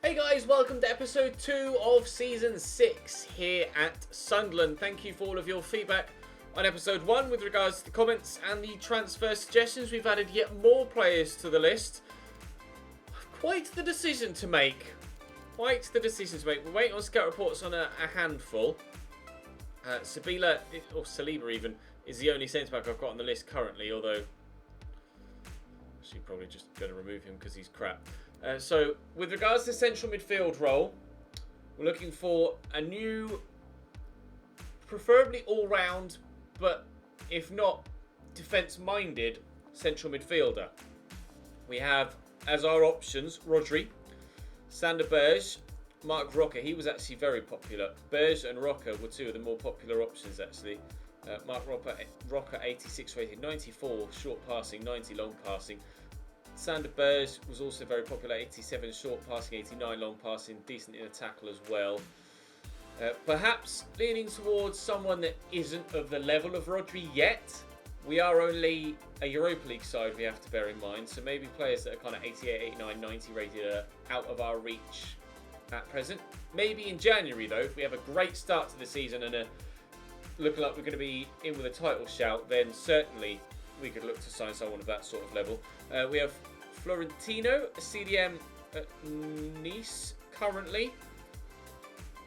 Hey guys, welcome to episode 2 of season 6 here at Sunderland. Thank you for all of your feedback on episode 1 with regards to the comments and the transfer suggestions. We've added yet more players to the list. Quite the decision to make. We're waiting on scout reports on a handful. Saliba even, is the only centre-back I've got on the list currently, although actually probably just going to remove him because he's crap. So, with regards to central midfield role, we're looking for a new, preferably all-round, but if not defence-minded, central midfielder. We have, as our options, Rodri, Sander Berge, Mark Roca. He was actually very popular. Berge and Roca were two of the more popular options, actually. Mark Roca 86 rated, 94 short passing, 90 long passing. Sander Berge was also very popular, 87 short passing, 89 long passing, decent in a tackle as well. Perhaps leaning towards someone that isn't of the level of Rodri yet. We are only a Europa League side, we have to bear in mind, so maybe players that are kind of 88, 89, 90 rated are out of our reach at present. Maybe in January though, if we have a great start to the season and looking like we're going to be in with a title shout, then certainly we could look to sign someone of that sort of level. We have Florentino, a CDM at Nice currently.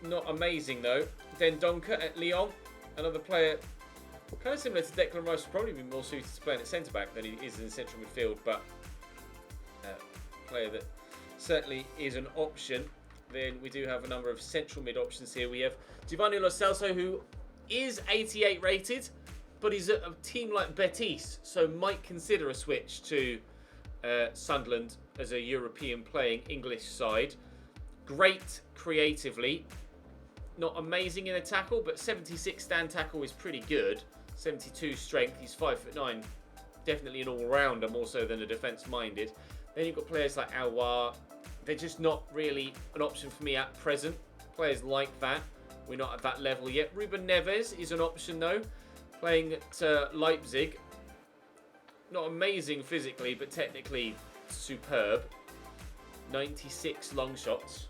Not amazing though. Then Donker at Lyon, another player kind of similar to Declan Rice, would probably be more suited to playing at centre-back than he is in central midfield, but a player that certainly is an option. Then we do have a number of central mid options here. We have Giovanni Lo Celso, who is 88 rated, but he's at a team like Betis, so might consider a switch to Sunderland as a European playing English side. Great creatively, not amazing in a tackle, but 76 stand tackle is pretty good. 72 strength, he's 5'9", definitely an all-rounder more so than a defence-minded. Then you've got players like Aouar. They're just not really an option for me at present. Players like that, we're not at that level yet. Ruben Neves is an option though, playing at Leipzig. Not amazing physically, but technically superb. 96 long shots.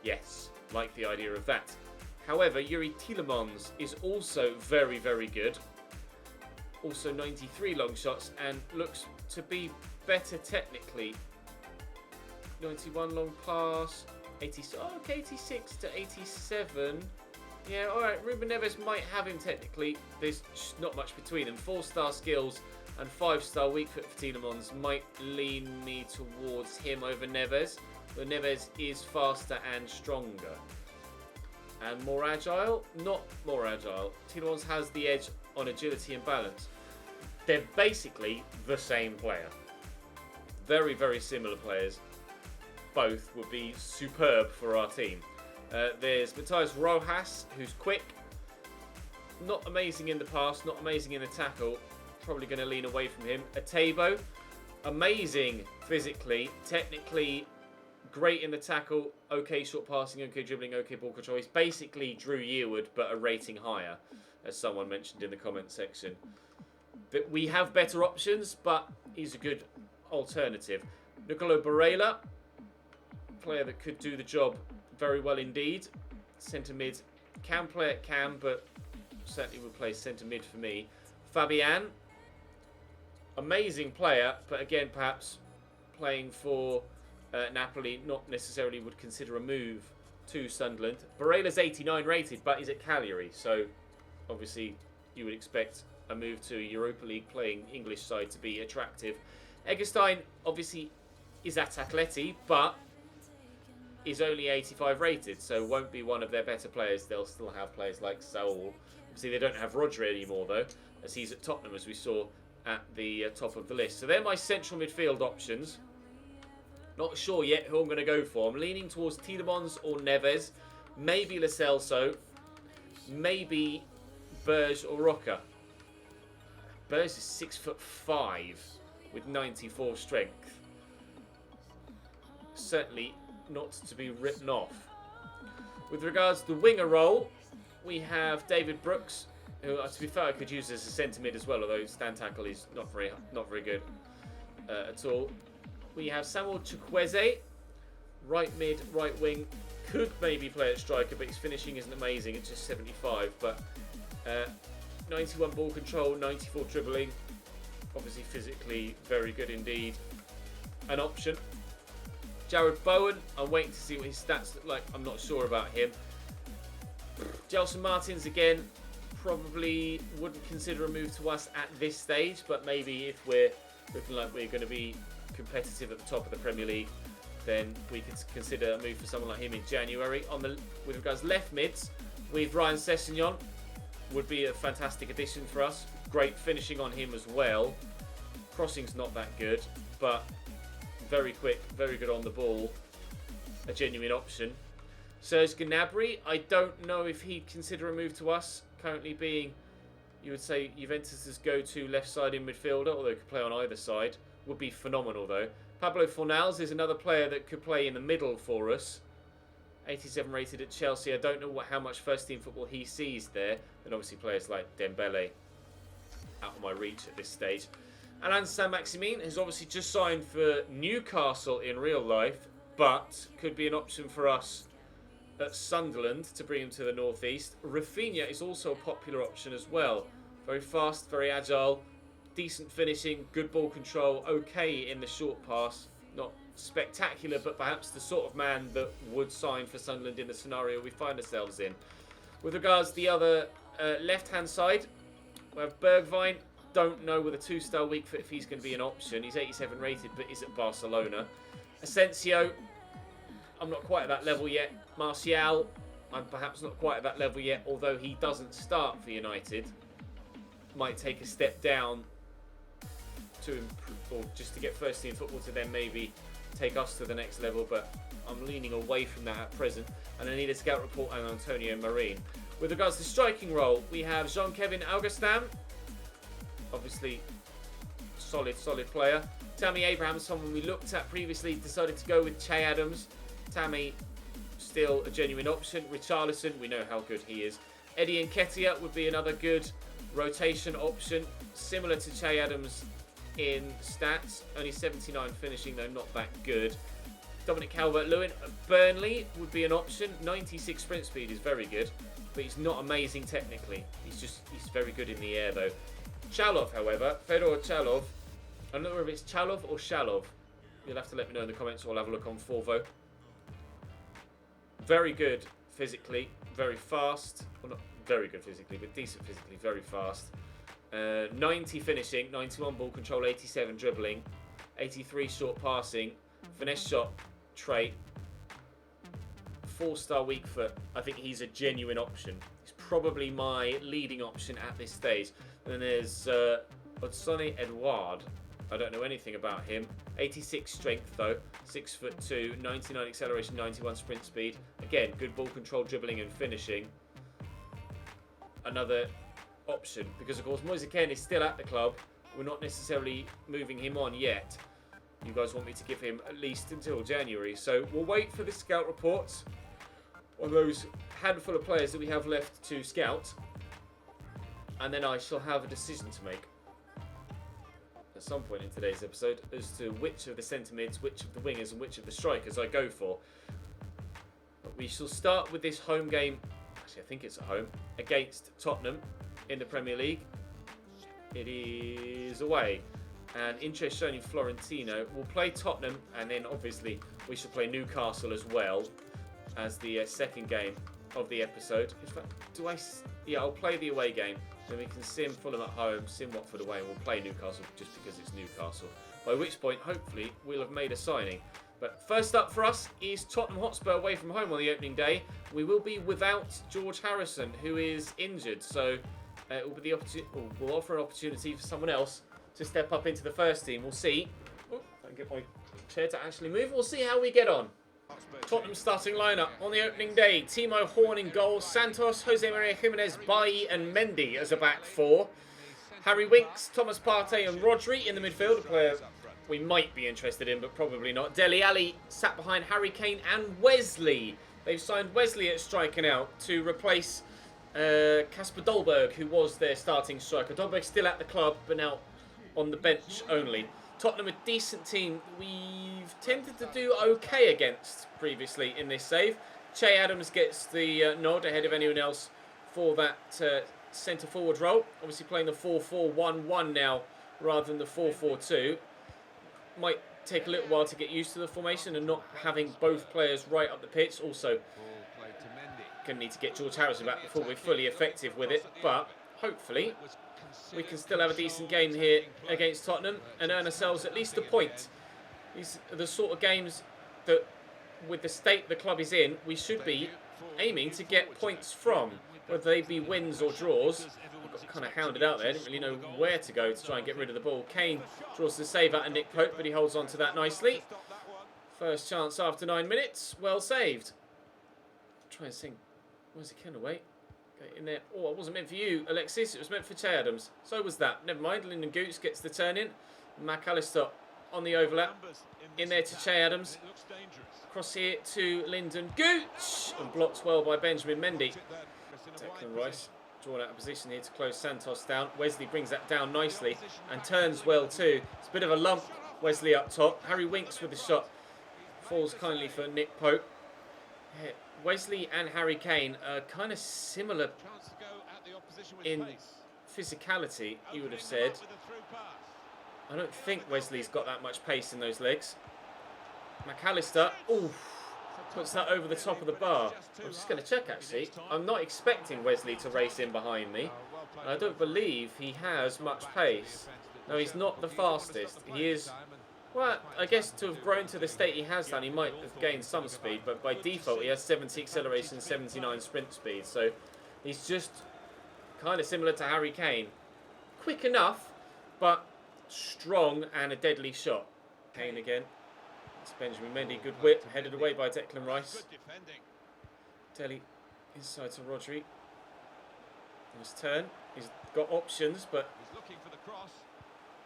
Yes, like the idea of that. However, Yuri Tielemans is also very, very good. Also 93 long shots and looks to be better technically. 91 long pass. 86 to 87. Yeah, alright, Ruben Neves might have him technically. There's just not much between them. 4-star skills and 5-star weak foot for Tielemans might lean me towards him over Neves. But Neves is faster and stronger. And more agile? Not more agile. Tielemans has the edge on agility and balance. They're basically the same player. Very, very similar players. Both would be superb for our team. There's Matthias Rojas, who's quick. Not amazing in the pass, not amazing in the tackle. Probably going to lean away from him. Atebo, amazing physically, technically great in the tackle, okay short passing, okay dribbling, okay ball control. He's basically Drew Yearwood, but a rating higher, as someone mentioned in the comment section. But we have better options, but he's a good alternative. Nicolo Barella, player that could do the job very well indeed. Centre mid, can play at cam, but certainly would play centre mid for me. Fabian, amazing player, but again perhaps playing for Napoli, not necessarily would consider a move to Sunderland. Barella's 89 rated, but he's at Cagliari, so obviously you would expect a move to a Europa League playing English side to be attractive. Eggestein obviously is at Atleti, but is only 85 rated, so won't be one of their better players. They'll still have players like Saul. Obviously they don't have Rodri anymore though, as he's at Tottenham, as we saw at the top of the list. So they're my central midfield options. Not sure yet who I'm going to go for. I'm leaning towards Tielemans or Neves. Maybe Lo Celso. Maybe Berge or Roca. Berge is 6'5" with 94 strength. Certainly not to be written off. With regards to the winger role, we have David Brooks, who, to be fair, I could use as a centre mid as well, although stand tackle is not very good at all. We have Samuel Chukwueze, Right mid, right wing. Could maybe play at striker, but his finishing isn't amazing. It's just 75. But 91 ball control, 94 dribbling. Obviously physically very good indeed. An option. Jared Bowen, I'm waiting to see what his stats look like. I'm not sure about him. Gelson Martins again, probably wouldn't consider a move to us at this stage, but maybe if we're looking like we're going to be competitive at the top of the Premier League, then we could consider a move for someone like him in January. With regards to left mids, with Ryan Sessegnon, would be a fantastic addition for us. Great finishing on him as well. Crossing's not that good, but very quick, very good on the ball. A genuine option. Serge Gnabry, I don't know if he'd consider a move to us, currently being, you would say, Juventus' go-to left-sided midfielder, although he could play on either side. Would be phenomenal, though. Pablo Fornals is another player that could play in the middle for us. 87 rated at Chelsea. I don't know how much first-team football he sees there. And obviously players like Dembele out of my reach at this stage. Alain Saint-Maximin has obviously just signed for Newcastle in real life, but could be an option for us at Sunderland to bring him to the northeast. Rafinha is also a popular option as well. Very fast, very agile, decent finishing, good ball control, okay in the short pass. Not spectacular, but perhaps the sort of man that would sign for Sunderland in the scenario we find ourselves in. With regards to the other left-hand side, we have Bergwijn. Don't know with a 2-star weak foot if he's going to be an option. He's 87 rated, but is at Barcelona. Asensio, I'm not quite at that level yet. Martial, I'm perhaps not quite at that level yet, although he doesn't start for United. Might take a step down to improve, or just to get first team football to then maybe take us to the next level, but I'm leaning away from that at present, and I need a scout report on Antonio Marin. With regards to striking role, we have Jean-Kevin Augustin, obviously solid player. Tammy Abraham, someone we looked at previously, decided to go with Che Adams. Tammy, still a genuine option. Richarlison, we know how good he is. Eddie Nketiah would be another good rotation option, similar to Che Adams in stats, only 79 finishing though, not that good. Dominic Calvert-Lewin at Burnley would be an option. 96 sprint speed is very good, but he's not amazing technically. He's very good in the air though. Chalov, however, Fedor Chalov, I don't know if it's Chalov or Shalov. You'll have to let me know in the comments, or I'll have a look on Forvo. Very good physically, very fast. Well, not very good physically, but decent physically, very fast. 90 finishing, 91 ball control, 87 dribbling, 83 short passing, finesse shot trait, 4-star weak foot. I think he's a genuine option. He's probably my leading option at this stage. And then there's Odsone Edouard. I don't know anything about him. 86 strength though, 6'2", 99 acceleration, 91 sprint speed. Again, good ball control, dribbling and finishing. Another option, because of course Moise Kean is still at the club. We're not necessarily moving him on yet. You guys want me to give him at least until January, so we'll wait for the scout reports on those handful of players that we have left to scout, and then I shall have a decision to make at some point in today's episode as to which of the centre mids, which of the wingers and which of the strikers I go for. But we shall start with this home game, actually I think it's at home, against Tottenham in the Premier League. It is away, and interest shown in Florentino. We'll play Tottenham, and then obviously we shall play Newcastle as well as the second game of the episode. In fact, I'll play the away game, then we can sim Fulham at home, sim Watford away, and we'll play Newcastle just because it's Newcastle. By which point, hopefully, we'll have made a signing. But first up for us is Tottenham Hotspur away from home on the opening day. We will be without George Harrison, who is injured, so it will be we'll offer an opportunity for someone else to step up into the first team. We'll see. Oh, I get my chair to actually move. We'll see how we get on. Tottenham starting lineup on the opening day. Timo Horn in goal. Santos, Jose Maria Jimenez, Bailly and Mendy as a back four. Harry Winks, Thomas Partey and Rodri in the midfield. A player we might be interested in, but probably not. Dele Alli sat behind Harry Kane and Wesley. They've signed Wesley at striker now to replace Kasper Dolberg, who was their starting striker. Dolberg's still at the club, but now on the bench only. Tottenham, a decent team we've tended to do okay against previously in this save. Che Adams gets the nod ahead of anyone else for that centre-forward role. Obviously playing the 4-4-1-1 now rather than the 4-4-2. Might take a little while to get used to the formation and not having both players right up the pitch. Also, going to need to get George Harrison back before we're fully effective with it. But hopefully we can still have a decent game here against Tottenham and earn ourselves at least a point. These are the sort of games that, with the state the club is in, we should be aiming to get points from, whether they be wins or draws. We got kind of hounded out there, didn't really know where to go to try and get rid of the ball. Kane draws the save out of Nick Pope, but he holds on to that nicely. First chance after 9 minutes, well saved. Try and sing. Where's the Ken away? In there. Oh, it wasn't meant for you, Alexis. It was meant for Che Adams. So was that. Never mind. Lyndon Gooch gets the turn in. McAllister on the overlap. In there to Che Adams. Cross here to Lyndon Gooch. And blocked well by Benjamin Mendy. Declan Rice drawn out of position here to close Santos down. Wesley brings that down nicely and turns well too. It's a bit of a lump, Wesley up top. Harry Winks with the shot. Falls kindly for Nick Pope. Yeah. Wesley and Harry Kane are kind of similar in physicality, you would have said. I don't think Wesley's got that much pace in those legs. McAllister, ooh, puts that over the top of the bar. I'm just going to check, actually. I'm not expecting Wesley to race in behind me. I don't believe he has much pace. No, he's not the fastest. He is... Well, I guess to have grown to the state he has done, he might have gained some speed, but by default he has 70 acceleration, 79 sprint speed. So he's just kind of similar to Harry Kane. Quick enough, but strong and a deadly shot. Kane again. It's Benjamin Mendy, good whip, headed away by Declan Rice. Dele inside to Rodri. Nice turn. He's got options, but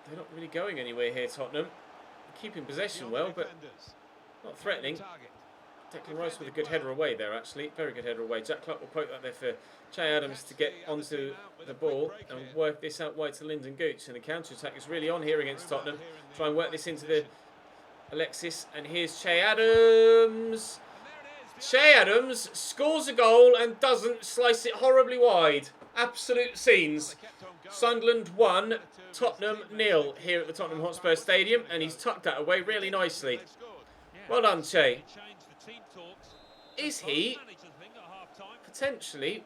they're not really going anywhere here, Tottenham. Keeping possession well, but not threatening. Declan Rice with a good header away there, actually. Very good header away. Jack Clark will poke that there for Che Adams to get onto the ball and work this out wide to Lyndon Gooch. And the counter-attack is really on here against Tottenham. Try and work this into the Alexis. And here's Che Adams. Che Adams scores a goal and doesn't slice it horribly wide. Absolute scenes. Sunderland 1, Tottenham 0 here at the Tottenham Hotspur Stadium, and he's tucked that away really nicely. Well done, Che. Is he potentially,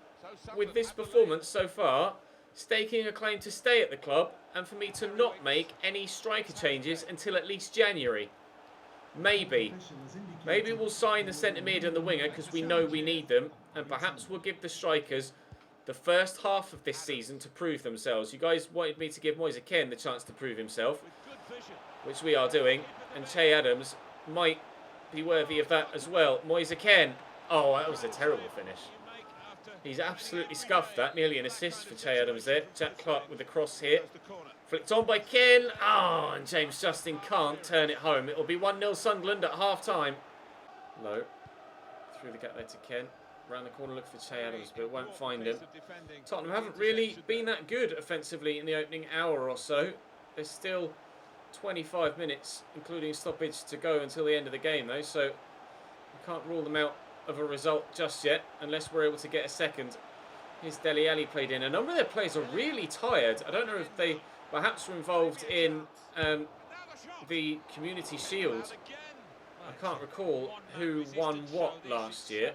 with this performance so far, staking a claim to stay at the club and for me to not make any striker changes until at least January? Maybe. Maybe we'll sign the centre mid and the winger because we know we need them, and perhaps we'll give the strikers the first half of this season to prove themselves. You guys wanted me to give Moise Kean the chance to prove himself, which we are doing, and Che Adams might be worthy of that as well. Moise Kean. Oh, that was a terrible finish. He's absolutely scuffed that. Nearly an assist for Che Adams there. Jack Clark with the cross here. Flicked on by Kean. Oh, and James Justin can't turn it home. It'll be 1-0 Sunderland at half-time. Low. Through the gap there to Kean. Around the corner, look for Che Adams, but won't find him. Tottenham haven't really been that good offensively in the opening hour or so. There's still 25 minutes, including stoppage, to go until the end of the game, though, so we can't rule them out of a result just yet, unless we're able to get a second. Here's Dele Alli played in. A number of their players are really tired. I don't know if they perhaps were involved in the Community Shield. I can't recall who won what last year.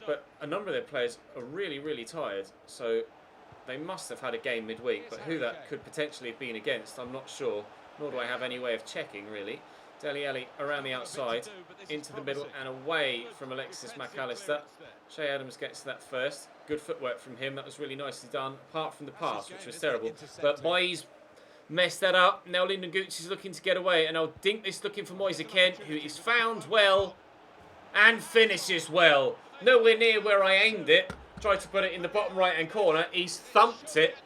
But a number of their players are really, really tired. So they must have had a game midweek. But who that could potentially have been against, I'm not sure. Nor do I have any way of checking, really. Dele Alli around the outside, into the middle and away from Alexis McAllister. Che Adams gets to that first. Good footwork from him. That was really nicely done, apart from the pass, which was terrible. But Moyes messed that up. Now Lyndon Gooch is looking to get away. And I'll dink this looking for Moise Kean, who is found well and finishes well. Nowhere near where I aimed it. Tried to put it in the bottom right-hand corner. He's thumped it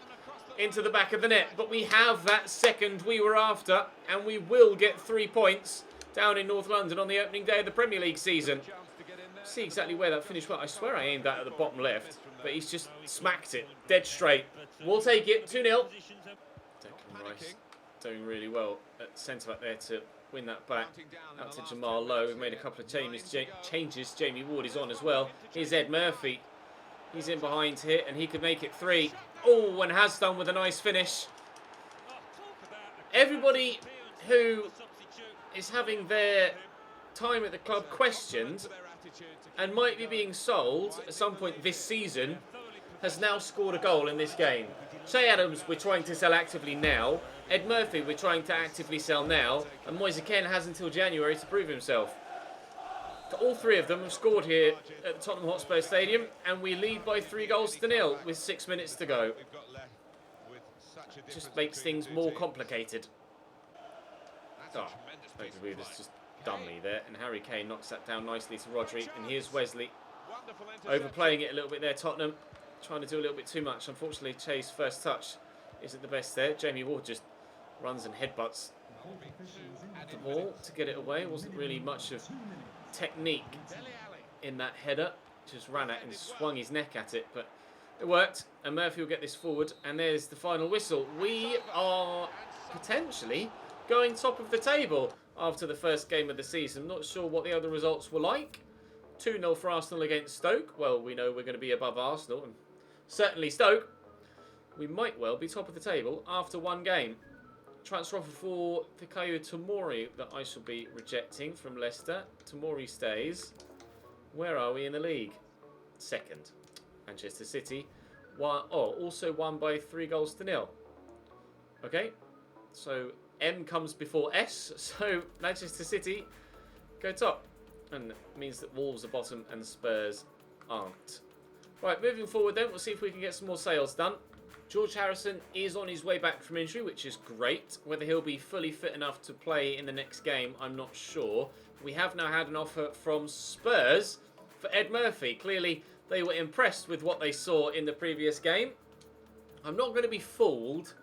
into the back of the net. But we have that second we were after. And we will get 3 points down in North London on the opening day of the Premier League season. See exactly where that finished well. I swear I aimed that at the bottom left. But he's just smacked it dead straight. We'll take it. 2-0. Declan Rice doing really well at centre-back there to win that back. Out to Jamal Lowe. We've made a couple of changes. Jamie Ward is on as well. Here's Ed Murphy. He's in behind here, and he could make it 3. Oh, and has done with a nice finish. Everybody who is having their time at the club questioned and might be being sold at some point this season has now scored a goal in this game. Che Adams we're trying to sell actively now. Ed Murphy we're trying to actively sell now. And Moise Kean has until January to prove himself. All 3 of them have scored here at the Tottenham Hotspur Stadium, and we lead by 3-0 with 6 minutes to go. Just makes things more complicated. Oh, that's just done me there. And Harry Kane knocks that down nicely to Rodri. And here's Wesley. Overplaying it a little bit there, Tottenham. Trying to do a little bit too much. Unfortunately, Che's first touch isn't the best there. Jamie Ward just runs and headbutts the ball to get it away. Wasn't really much of technique in that header. Just ran at and swung his neck at it, but it worked. And Murphy will get this forward. And there's the final whistle. We are potentially going top of the table after the first game of the season. Not sure what the other results were like. 2-0 for Arsenal against Stoke. Well, we know we're going to be above Arsenal, and certainly Stoke. We might well be top of the table after one game. Transfer offer for Fikayo Tomori that I shall be rejecting from Leicester. Tomori stays. Where are we in the league? Second. Manchester City. Also won by 3-0. Okay, so M comes before S. So Manchester City go top. And it means that Wolves are bottom and Spurs aren't. Right, moving forward then, we'll see if we can get some more sales done. George Harrison is on his way back from injury, which is great. Whether he'll be fully fit enough to play in the next game, I'm not sure. We have now had an offer from Spurs for Ed Murphy. Clearly, they were impressed with what they saw in the previous game. I'm not going to be fooled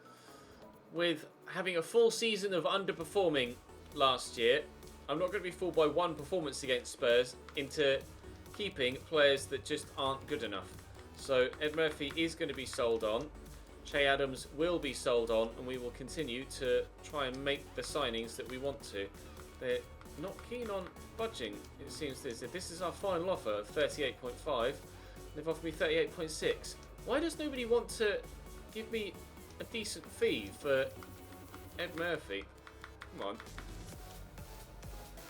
with having a full season of underperforming last year. I'm not going to be fooled by one performance against Spurs into keeping players that just aren't good enough. So Ed Murphy is going to be sold on. Che Adams will be sold on, and we will continue to try and make the signings that we want to. They're not keen on budging, it seems. This is our final offer of 38.5. They've offered me 38.6. Why does nobody want to give me a decent fee for Ed Murphy? Come on.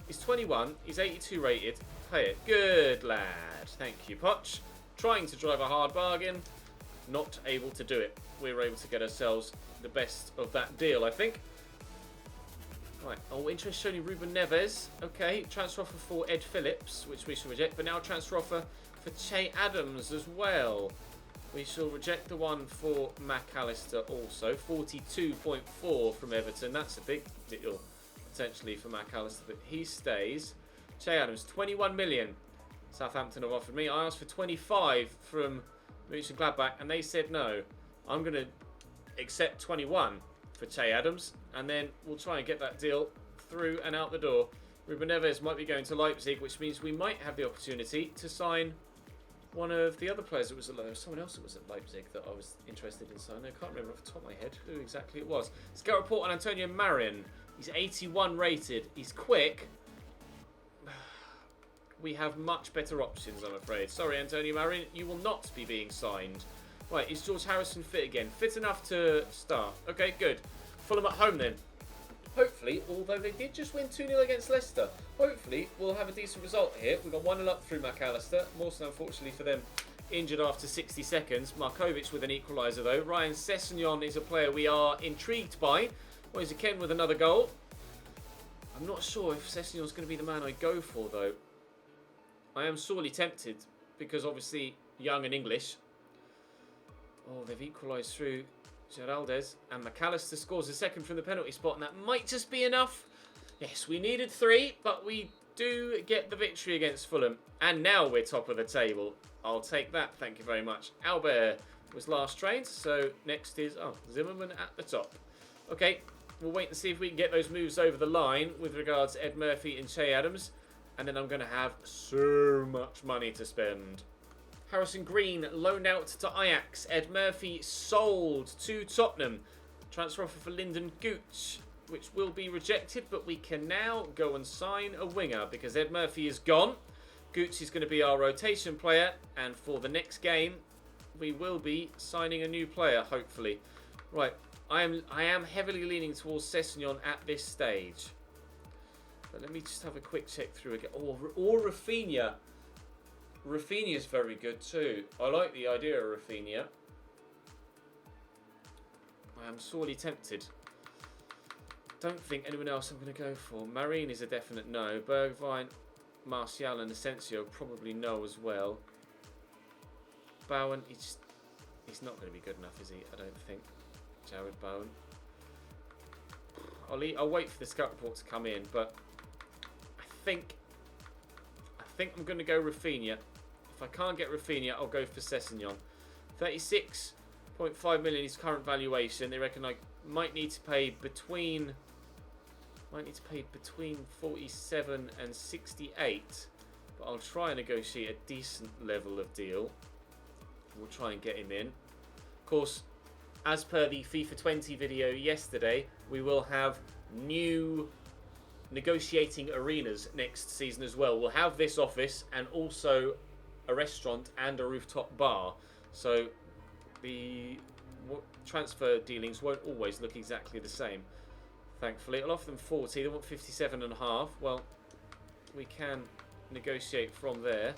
He's 21, he's 82 rated. Pay it. Good lad. Thank you, Poch. Trying to drive a hard bargain. Not able to do it. We were able to get ourselves the best of that deal, I think. Right. Oh, interest shown in Ruben Neves. Okay. Transfer offer for Ed Phillips, which we shall reject. But now transfer offer for Che Adams as well. We shall reject the one for McAllister also. 42.4 from Everton. That's a big deal. Potentially for McAllister, but he stays. Che Adams, 21 million. Southampton have offered me. I asked for 25 from Mönchengladbach, and they said no. I'm going to accept 21 for Che Adams, and then we'll try and get that deal through and out the door. Ruben Neves might be going to Leipzig, which means we might have the opportunity to sign one of the other players that was at someone else that was at Leipzig that I was interested in signing. I can't remember off the top of my head who exactly it was. Scout report on Antonio Marin. He's 81 rated. He's quick. We have much better options, I'm afraid. Sorry, Antonio Marin, you will not be being signed. Right, is George Harrison fit again? Fit enough to start. Okay, good. Fulham at home then. Hopefully, although they did just win 2-0 against Leicester, hopefully we'll have a decent result here. We've got 1-0 up through McAllister. Mawson, unfortunately for them, injured after 60 seconds. Markovic with an equaliser though. Ryan Sessegnon is a player we are intrigued by. Moise Kean with another goal. I'm not sure if Sessegnon's going to be the man I go for though. I am sorely tempted because obviously young and English. Oh, they've equalised through Geraldez, and McAllister scores a second from the penalty spot, and that might just be enough. Yes, we needed 3, but we do get the victory against Fulham, and now we're top of the table. I'll take that, thank you very much. Albert was last trained, so next is Zimmerman at the top. Okay, we'll wait and see if we can get those moves over the line with regards to Ed Murphy and Che Adams, and then I'm going to have so much money to spend. Harrison Green loaned out to Ajax. Ed Murphy sold to Tottenham. Transfer offer for Lyndon Gooch, which will be rejected, but we can now go and sign a winger because Ed Murphy is gone. Gooch is going to be our rotation player, and for the next game, we will be signing a new player, hopefully. Right, I am heavily leaning towards Sessegnon at this stage. But let me just have a quick check through again. Or Rafinha. Rafinha's very good too. I like the idea of Rafinha. I am sorely tempted. Don't think anyone else I'm going to go for. Marine is a definite no. Bergwijn, Martial and Asensio probably no as well. Bowen, he's not going to be good enough, is he? I don't think. Jared Bowen. I'll wait for the scout report to come in, but I think I'm going to go Rafinha. If I can't get Rafinha, I'll go for Sessegnon. 36.5 million is current valuation. They reckon I might need to pay between 47 and 68, but I'll try and negotiate a decent level of deal. We'll try and get him in. Of course, as per the FIFA 20 video yesterday, we will have new negotiating arenas next season as well. We'll have this office and also a restaurant and a rooftop bar. So the transfer dealings won't always look exactly the same. Thankfully, I'll offer them 40. They want 57.5. Well, we can negotiate from there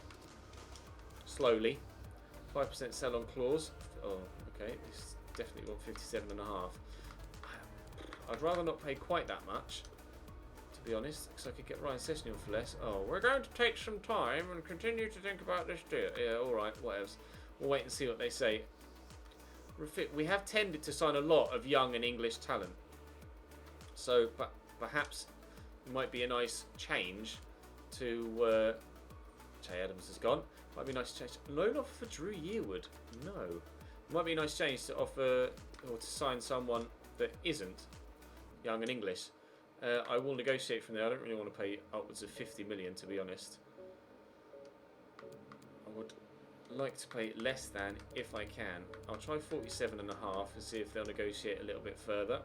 slowly. 5% sell-on clause. Oh, okay. This definitely want 57.5. I'd rather not pay quite that much, to be honest, because I could get Ryan Sessegnon for less. Oh, we're going to take some time and continue to think about this deal. Yeah, all right, whatever. We'll wait and see what they say. We have tended to sign a lot of young and English talent, so but perhaps it might be a nice change to. Che Adams has gone. Might be a nice change. Loan offer for Drew Yearwood. No, it might be a nice change to offer or to sign someone that isn't young and English. I will negotiate from there. I don't really want to pay upwards of 50 million, to be honest. I would like to pay less than if I can. I'll try 47.5 and see if they'll negotiate a little bit further.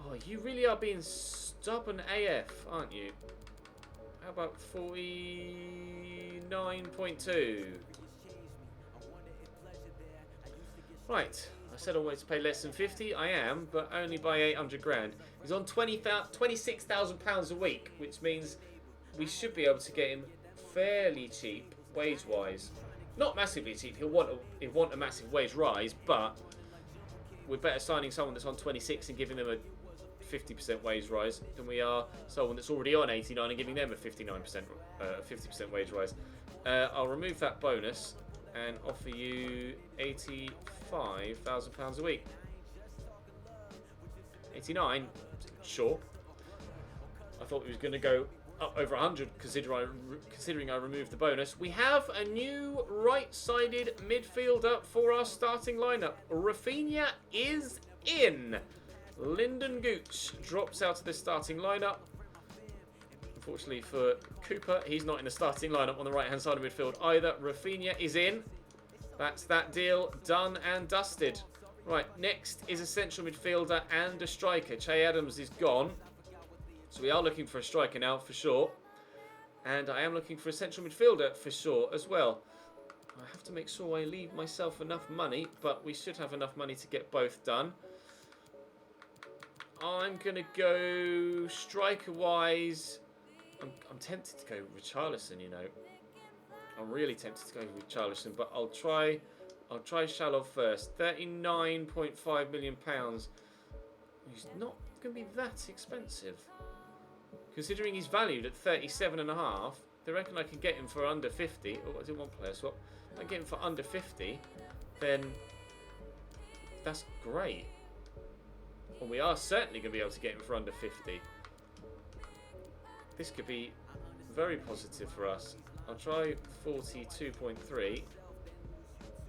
Oh, you really are being stubborn AF, aren't you? How about 49.2? Right, I said I wanted to pay less than 50. I am, but only by 800 grand. He's on £26,000 a week, which means we should be able to get him fairly cheap wage-wise. Not massively cheap. He'll want a massive wage rise, but we're better signing someone that's on 26 and giving them a 50% wage rise than we are someone that's already on 89 and giving them a 50% wage rise. I'll remove that bonus and offer you £85,000 a week. 89, sure. I thought he was going to go up over 100 considering I removed the bonus. We have a new right-sided midfielder for our starting lineup. Rafinha is in. Lyndon Gooch drops out of the starting lineup. Unfortunately for Cooper, he's not in the starting lineup on the right-hand side of midfield either. Rafinha is in. That's that deal done and dusted. Right, next is a central midfielder and a striker. Che Adams is gone. So we are looking for a striker now for sure. And I am looking for a central midfielder for sure as well. I have to make sure I leave myself enough money, but we should have enough money to get both done. I'm going to go striker-wise. I'm tempted to go with Richarlison, you know. I'm really tempted to go with Richarlison, but I'll try Shalov first. £39.5 million. He's not going to be that expensive. Considering he's valued at 37.5, they reckon I can get him for under 50. Oh, I did one player swap. If I get him for under 50, then that's great. Well, we are certainly going to be able to get him for under 50. This could be very positive for us. I'll try 42.3.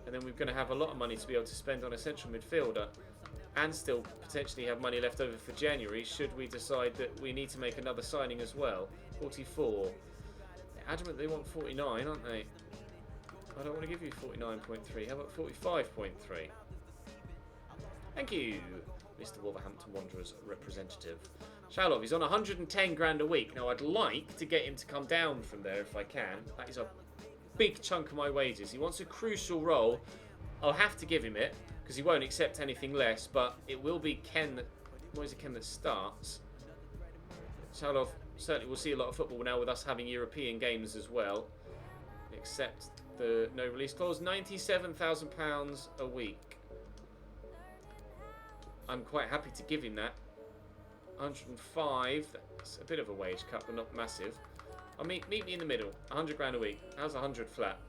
And then we're going to have a lot of money to be able to spend on a central midfielder. And still potentially have money left over for January should we decide that we need to make another signing as well. 44. Adamant they want 49, aren't they? I don't want to give you 49.3. How about 45.3? Thank you, Mr. Wolverhampton Wanderers representative. Shalov, he's on 110 grand a week. Now, I'd like to get him to come down from there if I can. That is a big chunk of my wages. He wants a crucial role. I'll have to give him it because he won't accept anything less, but it will be Ken that... Why is it Ken that starts? Shalov, certainly we'll see a lot of football now with us having European games as well. Except the no release clause. £97,000 a week. I'm quite happy to give him that. 105. That's a bit of a wage cut, but not massive. I'll meet me in the middle. 100 grand a week. How's 100 flat?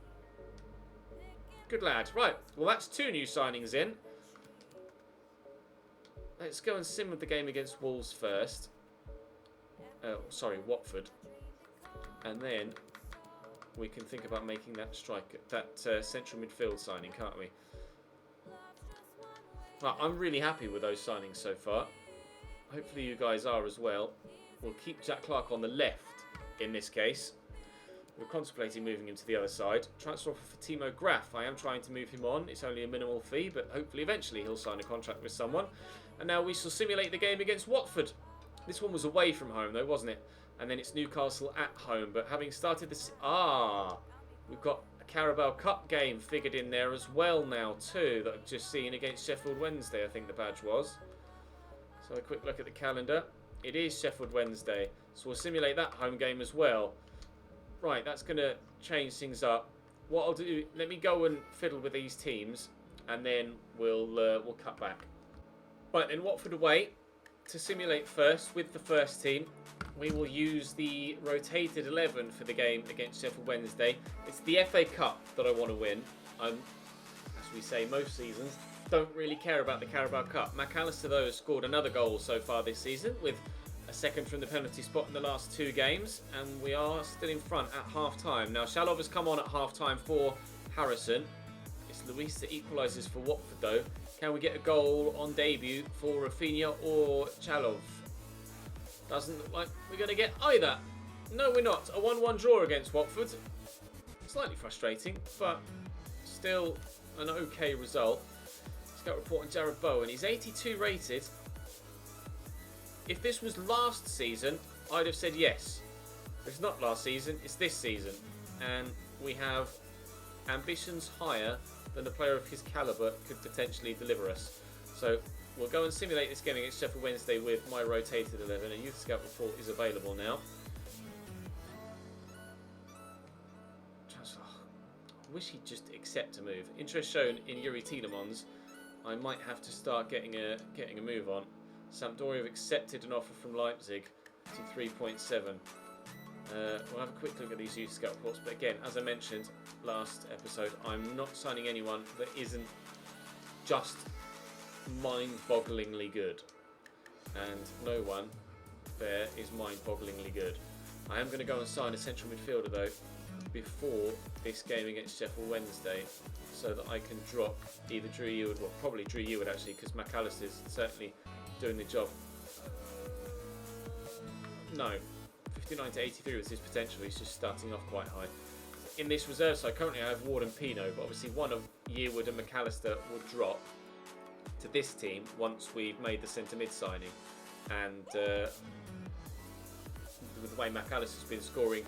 Good lad. Right. Well, that's 2 new signings in. Let's go and sim with the game against Wolves first. Sorry, Watford. And then we can think about making that central midfield signing, can't we? Right, I'm really happy with those signings so far. Hopefully you guys are as well. We'll keep Jack Clark on the left in this case. We're contemplating moving him to the other side. Transfer offer for Timo Graf. I am trying to move him on. It's only a minimal fee, but hopefully eventually he'll sign a contract with someone. And now we shall simulate the game against Watford. This one was away from home though, wasn't it? And then it's Newcastle at home. But having started this... we've got a Carabao Cup game figured in there as well now too, that I've just seen against Sheffield Wednesday, I think the badge was. So a quick look at the calendar. It is Sheffield Wednesday. So we'll simulate that home game as well. Right, that's going to change things up. What I'll do, let me go and fiddle with these teams, and then we'll cut back. Right, then Watford away. To simulate first with the first team, we will use the rotated 11 for the game against Sheffield Wednesday. It's the FA Cup that I want to win. As we say most seasons, don't really care about the Carabao Cup. McAllister, though, has scored another goal so far this season with a second from the penalty spot in the last 2 games, and we are still in front at half-time. Now, Shalov has come on at half-time for Harrison. It's Luis that equalises for Watford, though. Can we get a goal on debut for Rafinha or Chalov? Doesn't look like we're going to get either. No, we're not. A 1-1 draw against Watford. Slightly frustrating, but still an okay result. Scout report on Jared Bowen. He's 82 rated. If this was last season, I'd have said yes. If it's not last season, it's this season. And we have ambitions higher than a player of his calibre could potentially deliver us. So we'll go and simulate this game against Sheffield Wednesday with my rotated 11. A youth scout report is available now. I wish he'd just accept a move. Interest shown in Yuri Tielemans. I might have to start getting a move on. Sampdoria have accepted an offer from Leipzig to 3.7. We'll have a quick look at these youth scout reports, but again, as I mentioned last episode, I'm not signing anyone that isn't just mind-bogglingly good, and no one there is mind-bogglingly good. I am going to go and sign a central midfielder though before this game against Sheffield Wednesday, so that I can drop either Drew Eward, well probably Drew Eward actually, because McAllister is certainly doing the job. No. 59 to 83 was his potential. He's just starting off quite high. In this reserve side, currently I have Ward and Pino, but obviously one of Yearwood and McAllister will drop to this team once we've made the centre mid signing. And with the way McAllister's been scoring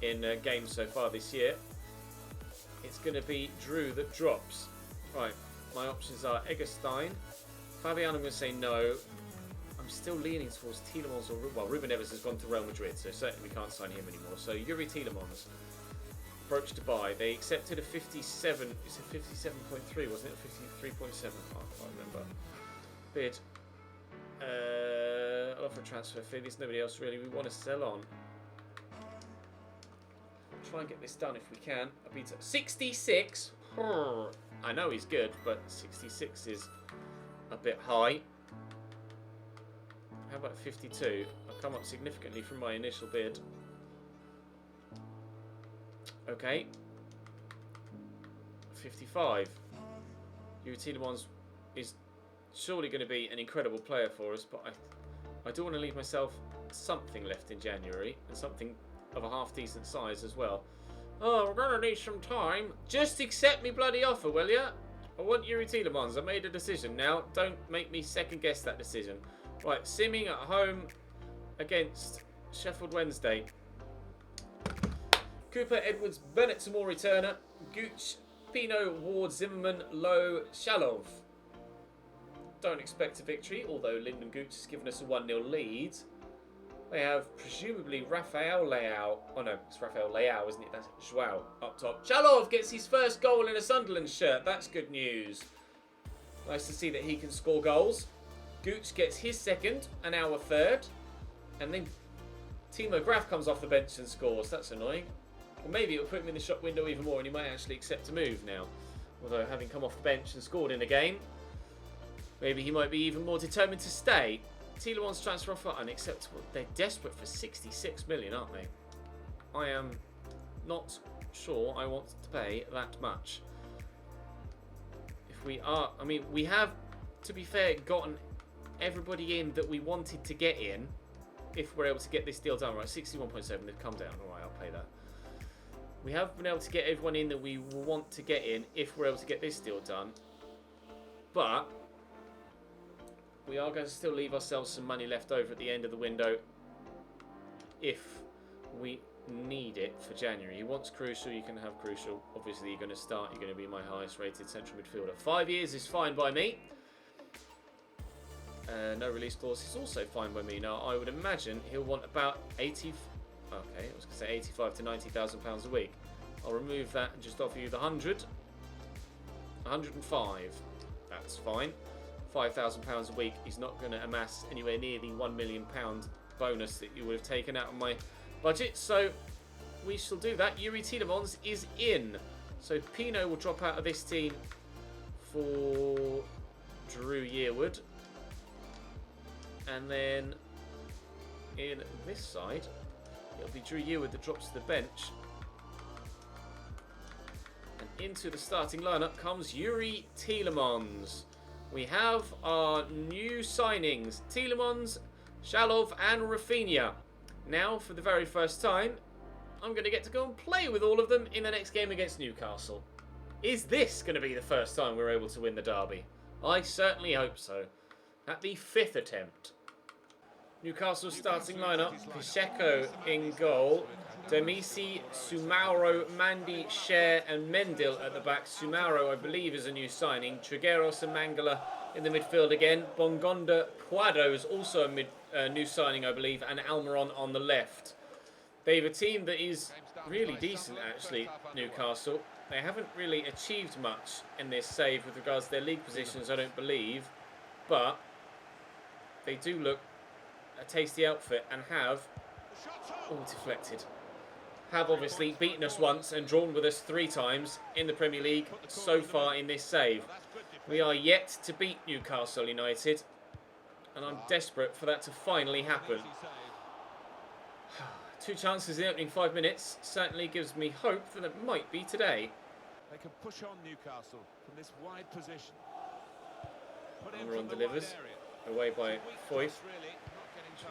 in games so far this year, it's going to be Drew that drops. Right, my options are Egerstein. Fabian, I'm going to say no. I'm still leaning towards Tielemans or... Well, Ruben Neves has gone to Real Madrid, so certainly we can't sign him anymore. So Yuri Tielemans, approach to buy. They accepted a 57... It's a 57.3, wasn't it? 53.7. I can't remember. Bid. I'll offer a transfer fee. There's nobody else really we want to sell on. We'll try and get this done if we can. I beat 66. I know he's good, but 66 is a bit high. How about 52? I've come up significantly from my initial bid. Okay. 55. Yuri Tielemans is surely going to be an incredible player for us, but I do want to leave myself something left in January, and something of a half-decent size as well. Oh, we're going to need some time. Just accept me bloody offer, will ya? A want Yuri Tielemans. I made a decision. Now, don't make me second guess that decision. Right, Simming at home against Sheffield Wednesday. Cooper, Edwards, Bennett, Tamori, Turner, Gooch, Pino, Ward, Zimmerman, Lowe, Shalov. Don't expect a victory, although Lyndon Gooch has given us a 1-0 lead. They have presumably Rafael Leao. Oh no, it's Rafael Leao, isn't it? That's Joao up top. Shalov gets his first goal in a Sunderland shirt. That's good news. Nice to see that he can score goals. Gooch gets his second and our third. And then Timo Graf comes off the bench and scores. That's annoying. Or maybe it'll put him in the shop window even more and he might actually accept a move now. Although having come off the bench and scored in a game, maybe he might be even more determined to stay. Tielemans transfer offer unacceptable. They're desperate for 66 million, aren't they? I am not sure I want to pay that much. If we are, I mean, we have, to be fair, gotten everybody in that we wanted to get in. If we're able to get this deal done, right? 61.7, they've come down. All right, I'll pay that. We have been able to get everyone in that we want to get in if we're able to get this deal done. But we are going to still leave ourselves some money left over at the end of the window if we need it for January. He wants Crucial, you can have Crucial. Obviously, you're going to start, you're going to be my highest rated central midfielder. 5 years is fine by me. No release clause is also fine by me. Now, I would imagine he'll want about 80... Okay, I was going to say 85 to 90,000 pounds a week. I'll remove that and just offer you the 100. 105. That's fine. £5,000 a week is not going to amass anywhere near the £1 million bonus that you would have taken out of my budget. So we shall do that. Yuri Tielemans is in. So Pino will drop out of this team for Drew Yearwood. And then in this side, it'll be Drew Yearwood that drops to the bench. And into the starting lineup comes Yuri Tielemans. We have our new signings, Tielemans, Shalov and Rafinha. Now, for the very first time, I'm going to get to go and play with all of them in the next game against Newcastle. Is this going to be the first time we're able to win the derby? I certainly hope so. At the 5th attempt. Newcastle's starting lineup, Pacheco in goal. Demisi, Sumauro, Mandy, Cher and Mendil at the back. Sumauro, I believe, is a new signing. Trigueros and Mangala in the midfield again. Bongonda Quado is also a new signing, I believe. And Almiron on the left. They have a team that is really decent, actually, Newcastle. They haven't really achieved much in this save with regards to their league positions, I don't believe. But they do look a tasty outfit and have... Oh, deflected. Have obviously beaten us once and drawn with us 3 times in the Premier League so far in this save. We are yet to beat Newcastle United, and I'm desperate for that to finally happen. 2 chances in the opening 5 minutes certainly gives me hope that it might be today. They can push on Newcastle from this wide position. Almiron delivers, away by Foyth.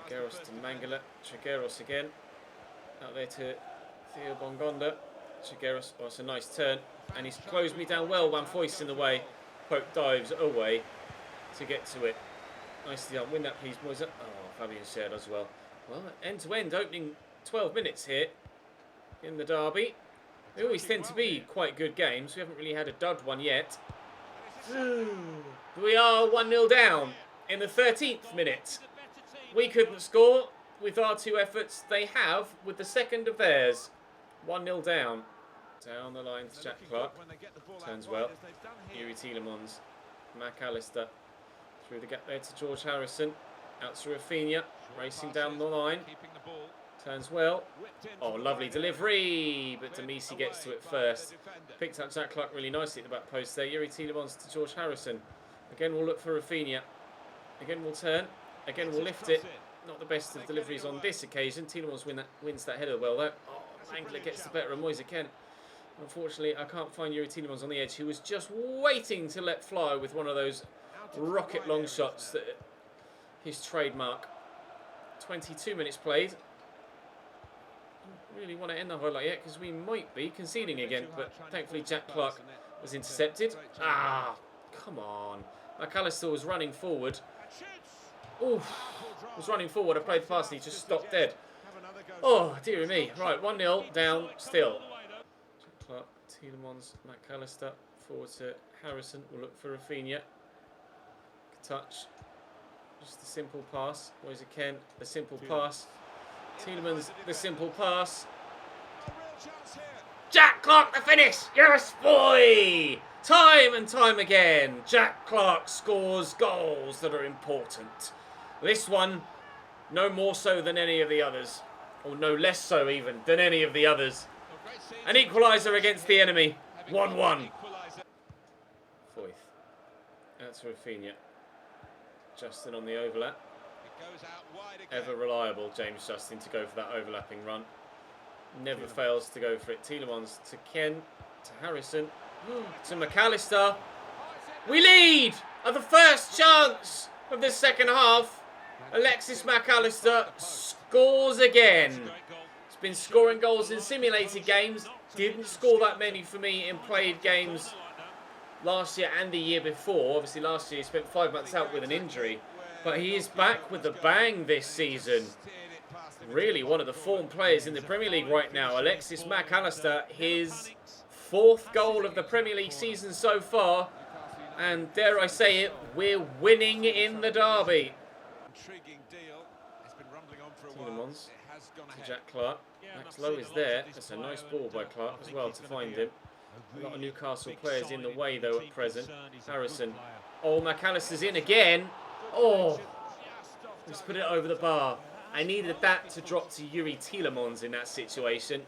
Trigueros to Mangala, Trigueros again. Out there to Theo Bongonda. Trigueros, oh, it's a nice turn. And he's closed me down well. Van Foyth's in the way. Pope dives away to get to it. Nicely done. Win that, please, boys. Oh, Fabian shared as well. Well, end-to-end, opening 12 minutes here in the derby. They always tend to be quite good games. We haven't really had a dud one yet. We are 1-0 down in the 13th minute. We couldn't score with our 2 efforts. They have with the second of theirs. 1-0 down. Down the line to Jack Clark. Turns well. Yuri Tielemans. McAllister. Through the gap there to George Harrison. Out to Rafinha. Racing down the line. Turns well. Oh, lovely delivery. But Demisi gets to it first. Picked up Jack Clark really nicely at the back post there. Yuri Tielemans to George Harrison. Again, we'll look for Rafinha. Again, we'll turn. Again, we'll lift it. Not the best of deliveries on this occasion. Tielemans wins that header well, though. Oh, Mangala gets the better of Moise Kean. Unfortunately, I can't find Yuri Tielemans on the edge, who was just waiting to let fly with one of those rocket long shots that his trademark. 22 minutes played. Don't really want to end the highlight yet because we might be conceding again, but thankfully Jack Clark Was intercepted. Ah, come on. McAllister was running forward. Oof. Was running forward. I played past and he just stopped dead. Oh, dear me. Right, 1-0 down still. Clark, Tielemans, McAllister. Forward to Harrison. We'll look for Rafinha. Touch. Just a simple pass. Where's it, Ken? The simple pass. Tielemans, the simple pass. Jack Clark, the finish! Yes, boy! Time and time again, Jack Clark scores goals that are important. This one, no more so than any of the others. Or no less so even than any of the others. An equaliser against the enemy. 1-1. Foyth. That's Rafinha. Justin on the overlap. Ever reliable, James Justin, to go for that overlapping run. Never fails to go for it. Tielemans to Ken, to Harrison, to McAllister. We lead at the first chance of the second half. Alexis McAllister scores again. He's been scoring goals in simulated games. Didn't score that many for me in played games last year and the year before. Obviously last year he spent 5 months out with an injury. But he is back with a bang this season. Really one of the form players in the Premier League right now. Alexis McAllister, his 4th goal of the Premier League season so far. And dare I say it, we're winning in the derby. Tielemans to Jack Clark. Max Lowe is there. That's a nice ball by Clark as well to find him. A lot of Newcastle players in the way though at present. Harrison. Oh, McAllister's in again. Oh, let's put it over the bar. I needed that to drop to Yuri Tielemans in that situation,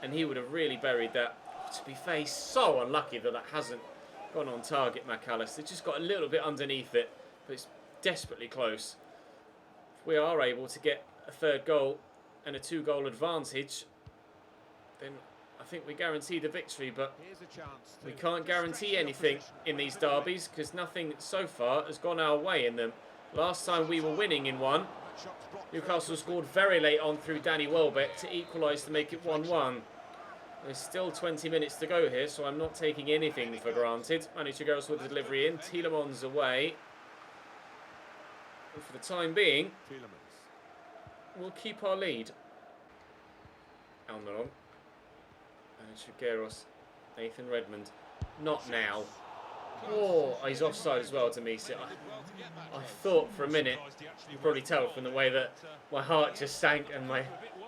and he would have really buried that. To be fair, he's so unlucky that that hasn't gone on target, McAllister. Just got a little bit underneath it, but it's desperately close. If we are able to get a 3rd goal and a 2-goal advantage, then I think we guarantee the victory, but we can't guarantee anything in these derbies because nothing so far has gone our way in them. Last time we were winning in one, Newcastle scored very late on through Danny Welbeck to equalise to make it 1-1. There's still 20 minutes to go here, so I'm not taking anything for granted. Managed to go with the delivery in. Tielemans away. And for the time being, we'll keep our lead. Almiron. And Shugueros. Nathan Redmond. Not now. Oh, he's offside as well to me. So I thought for a minute, you can probably tell from the way that my heart just sank and my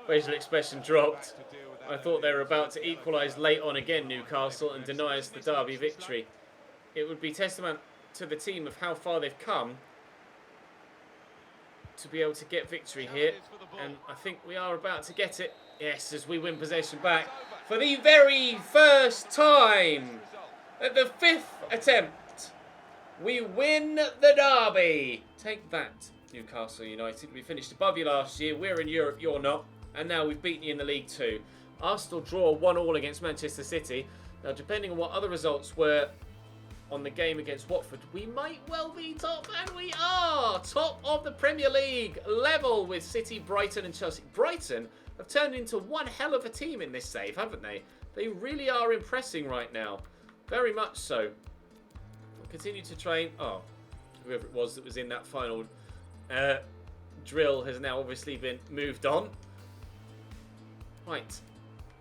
facial expression dropped. I thought they were about to equalise late on again, Newcastle, and deny us the derby victory. It would be testament to the team of how far they've come to be able to get victory here. And I think we are about to get it. Yes, as we win possession back for the very first time. At the 5th attempt, we win the derby. Take that, Newcastle United. We finished above you last year. We're in Europe, you're not. And now we've beaten you in the League too. Arsenal draw 1-1 against Manchester City. Now, depending on what other results were on the game against Watford, we might well be top, and we are top of the Premier League, level with City, Brighton and Chelsea. Brighton have turned into one hell of a team in this save, haven't they? They really are impressing right now. Very much so. We'll continue to train. Oh, whoever it was that was in that final drill has now obviously been moved on. Right.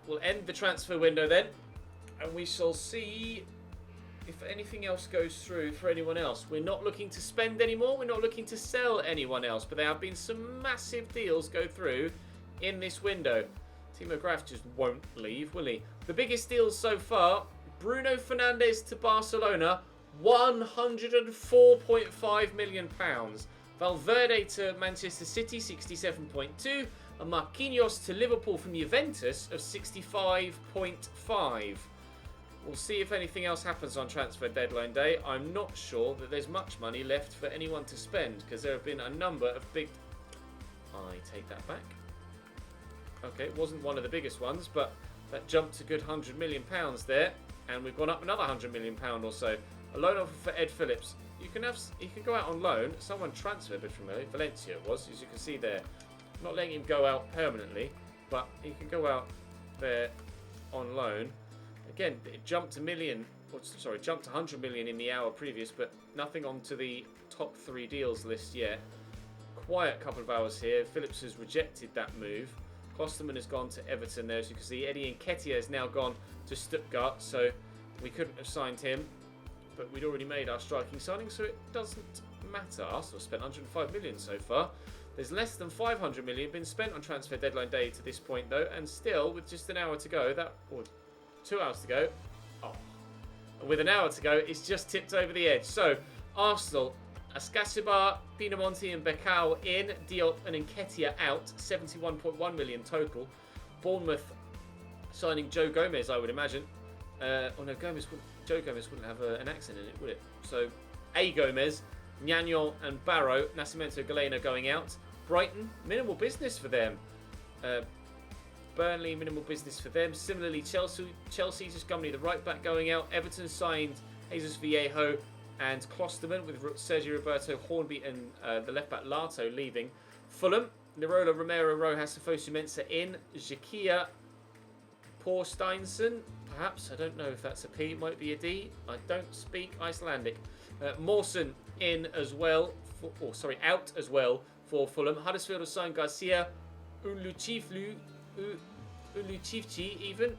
We'll end the transfer window then. And we shall see if anything else goes through for anyone else. We're not looking to spend anymore. We're not looking to sell anyone else. But there have been some massive deals go through in this window. Timo Graaf just won't leave, will he? The biggest deals so far... Bruno Fernandes to Barcelona, £104.5 million. Valverde to Manchester City, 67.2. And Marquinhos to Liverpool from Juventus of 65.5. We'll see if anything else happens on transfer deadline day. I'm not sure that there's much money left for anyone to spend because there have been a number of big... I take that back. Okay, it wasn't one of the biggest ones, but that jumped a good £100 million there. And we've gone up another £100 million or so. A loan offer for Ed Phillips. He can go out on loan. Someone transferred it from Valencia, it was, as you can see there. Not letting him go out permanently, but he can go out there on loan. Again, it jumped jumped 100 million in the hour previous, but nothing onto the top 3 deals list yet. Quiet couple of hours here. Phillips has rejected that move. Klosterman has gone to Everton there, as you can see. Eddie Nketiah has now gone to Stuttgart, so we couldn't have signed him, but we'd already made our striking signing, so it doesn't matter. Arsenal spent 105 million so far. There's less than 500 million been spent on transfer deadline day to this point, though, and still, with just an hour to go, or 2 hours to go, and with an hour to go, it's just tipped over the edge. So, Arsenal, Ascasibar, Pinamonti and Becao in, Diop and Nketiah out, 71.1 million total. Bournemouth signing Joe Gomez, I would imagine. Joe Gomez wouldn't have an accent in it, would it? So, A. Gomez, Nyagnon and Barrow, Nascimento Galeno going out. Brighton, minimal business for them. Burnley, minimal business for them. Similarly, Chelsea just Gumney, the right back, going out. Everton signed Jesus Viejo and Klosterman, with Sergio Roberto, Hornby and the left back Lato leaving. Fulham, Nirola, Romero, Rojas, Fosu Mensah in. Zakia, Porsteinsen, perhaps. I don't know if that's a P. It might be a D. I don't speak Icelandic. Mawson in as well. Out as well for Fulham. Huddersfield have signed Garcia, Uluchivchi even.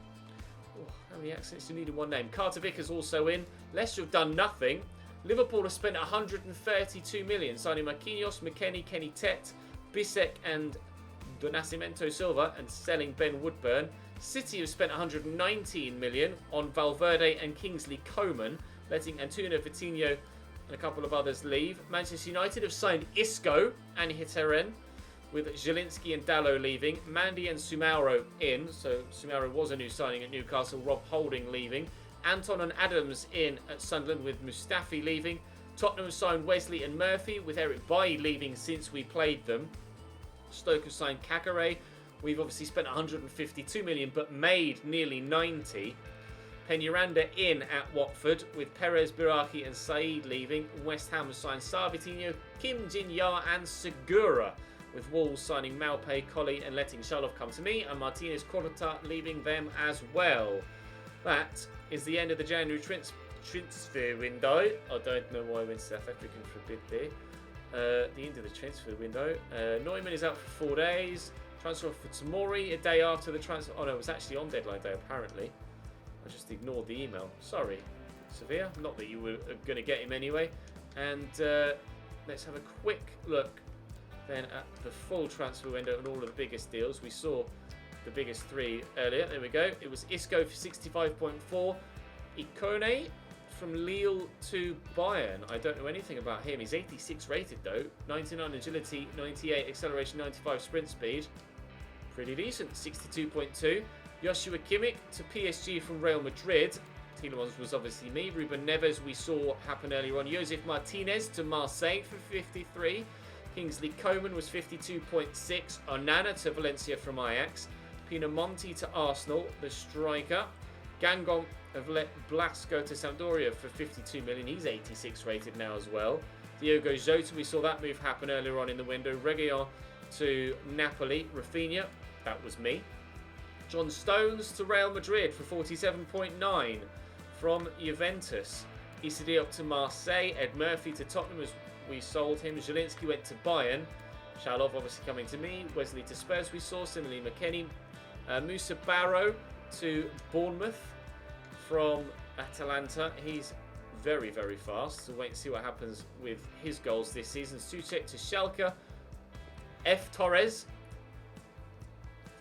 How many accents do you need in one name? Carter Vickers also in. Leicester have done nothing. Liverpool have spent 132 million, signing Marquinhos, McKennie, Kenny Tet, Bisek and Do Nascimento Silva, and selling Ben Woodburn. City have spent 119 million on Valverde and Kingsley Coman, letting Antonio Vitinho and a couple of others leave. Manchester United have signed Isco and Hiteren, with Zielinski and Dallo leaving. Mandy and Sumauro in, so Sumauro was a new signing at Newcastle. Rob Holding leaving. Anton and Adams in at Sunderland, with Mustafi leaving. Tottenham have signed Wesley and Murphy, with Eric Bailly leaving since we played them. Stoke have signed Kakare. We've obviously spent 152 million, but made nearly 90. Peñaranda in at Watford, with Perez, Biraki and Said leaving. West Ham has signed Sarvitinho, Kim Jin-Ya and Segura, with Wolves signing Malpay, Colley and letting Shalov come to me, and Martinez Corta leaving them as well. That is the end of the January transfer window. I don't know why I went South African for a bit there. The end of the transfer window. Neumann is out for 4 days. Transfer for Tamori a day after the transfer. Oh no, it was actually on deadline day apparently. I just ignored the email. Sorry, Sevilla. Not that you were going to get him anyway. And let's have a quick look then at the full transfer window and all of the biggest deals. We saw the biggest 3 earlier. There we go. It was Isco for 65.4. Ikone from Lille to Bayern. I don't know anything about him. He's 86 rated though. 99 agility, 98 acceleration, 95 sprint speed. Pretty decent. 62.2. Joshua Kimmich to PSG from Real Madrid. Tielemans was obviously me. Ruben Neves we saw happen earlier on. Josef Martinez to Marseille for 53. Kingsley Coman was 52.6. Onana to Valencia from Ajax. Pinamonti to Arsenal, the striker. Gangon have let Blas go to Sampdoria for 52 million. He's 86 rated now as well. Diogo Jota, we saw that move happen earlier on in the window. Reguilon to Napoli. Rafinha, that was me. John Stones to Real Madrid for 47.9 from Juventus. Issa Diop to Marseille. Ed Murphy to Tottenham as we sold him. Zielinski went to Bayern. Shalov obviously coming to me. Wesley to Spurs we saw. Similarly McKennie. Musa Barrow to Bournemouth from Atalanta. He's very, very fast. So wait and see what happens with his goals this season. Suchek to Schalke. F. Torres.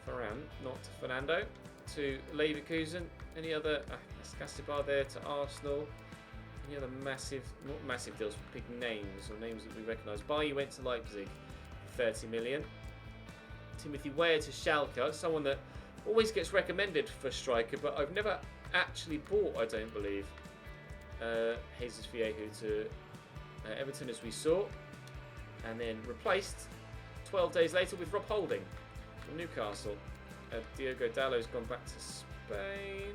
Ferran, not Fernando. To Leverkusen. Any other... Scasibar there to Arsenal. Any other massive... Not massive deals, but big names or names that we recognise. Bailly went to Leipzig. 30 million. Timothy Weah to Schalke. Someone that always gets recommended for striker, but I've never actually bought, I don't believe. Jesus Viejo to Everton, as we saw. And then replaced 12 days later with Rob Holding from Newcastle. Diogo Dallo's gone back to Spain.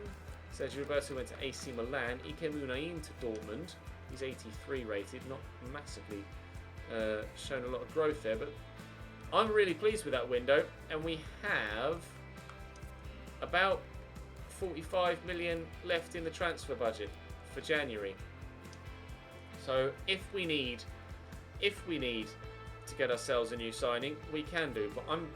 Sergio Roberto went to AC Milan. Ike Munain to Dortmund. He's 83 rated, not massively shown a lot of growth there, but I'm really pleased with that window. And we have about 45 million left in the transfer budget for January. So if we need to get ourselves a new signing, we can do. But I'm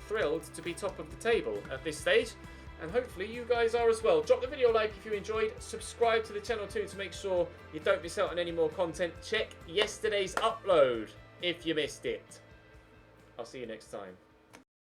thrilled to be top of the table at this stage, and hopefully you guys are as well. Drop the video a like if you enjoyed. Subscribe to the channel too to make sure you don't miss out on any more content. Check yesterday's upload if you missed it. I'll see you next time.